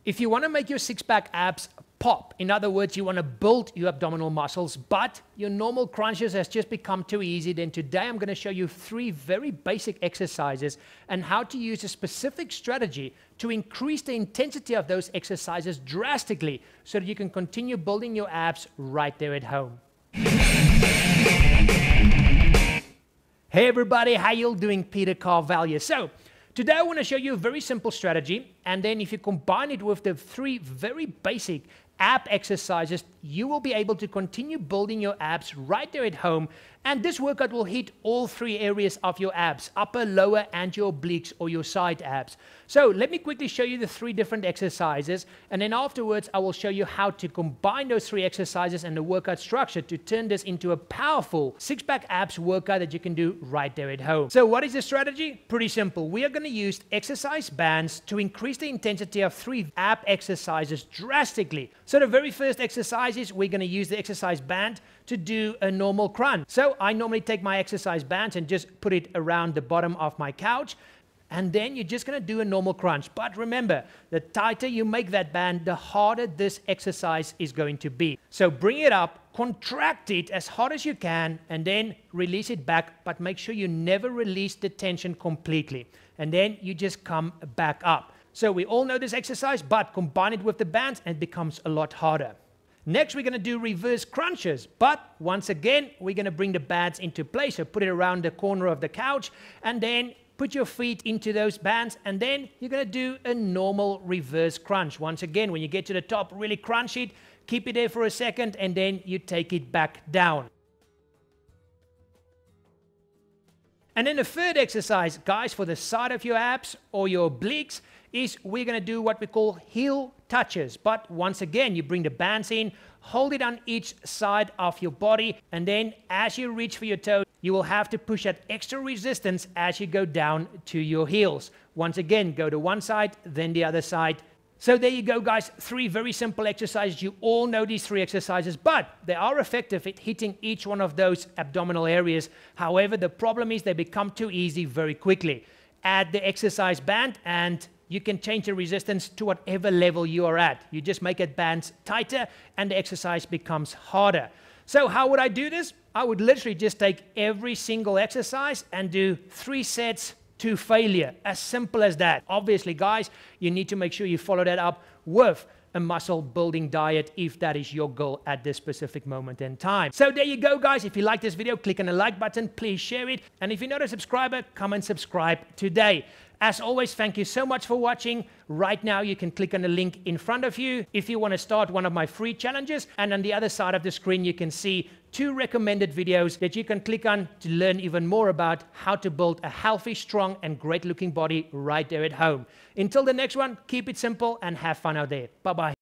If you want to make your six-pack abs pop, in other words, you want to build your abdominal muscles, but your normal crunches has just become too easy, then today I'm going to show you 3 very basic exercises and how to use a specific strategy to increase the intensity of those exercises drastically so that you can continue building your abs right there at home. Hey everybody, how you doing? Peter Carvell here. So today I want to show you a very simple strategy, and then if you combine it with the 3 very basic ab exercises, you will be able to continue building your abs right there at home. And this workout will hit all 3 areas of your abs, upper, lower, and your obliques or your side abs. So let me quickly show you the 3 different exercises, and then afterwards I will show you how to combine those 3 exercises and the workout structure to turn this into a powerful six-pack abs workout that you can do right there at home. So what is the strategy? Pretty simple. We are going to use exercise bands to increase the intensity of 3 ab exercises drastically. So the very first exercise is we're going to use the exercise band to do a normal crunch. So I normally take my exercise bands and just put it around the bottom of my couch, and then you're just going to do a normal crunch. But remember, the tighter you make that band, the harder this exercise is going to be. So bring it up, contract it as hard as you can, and then release it back, but make sure you never release the tension completely. And then you just come back up. So we all know this exercise, but combine it with the bands and it becomes a lot harder. Next, we're going to do reverse crunches, but once again, we're going to bring the bands into place. So put it around the corner of the couch, and then put your feet into those bands, and then you're going to do a normal reverse crunch. Once again, when you get to the top, really crunch it, keep it there for a second, and then you take it back down. And then the third exercise, guys, for the side of your abs or your obliques, is we're going to do what we call heel touches. But once again, you bring the bands in, hold it on each side of your body, and then as you reach for your toe, you will have to push that extra resistance as you go down to your heels. Once again, go to one side, then the other side. So there you go, guys. 3 very simple exercises. You all know these 3 exercises, but they are effective at hitting each one of those abdominal areas. However, the problem is they become too easy very quickly. Add the exercise band, and you can change the resistance to whatever level you are at. You just make it bands tighter, and the exercise becomes harder. So how would I do this? I would literally just take every single exercise and do 3 sets to failure. As simple as that. Obviously, guys, you need to make sure you follow that up with a muscle building diet if that is your goal at this specific moment in time. So there you go, guys. If you like this video, click on the like button, please share it, and if you're not a subscriber, come and subscribe today. As always, thank you so much for watching. Right now, you can click on the link in front of you if you want to start one of my free challenges, and on the other side of the screen, you can see 2 recommended videos that you can click on to learn even more about how to build a healthy, strong, and great-looking body right there at home. Until the next one, keep it simple and have fun out there. Bye-bye.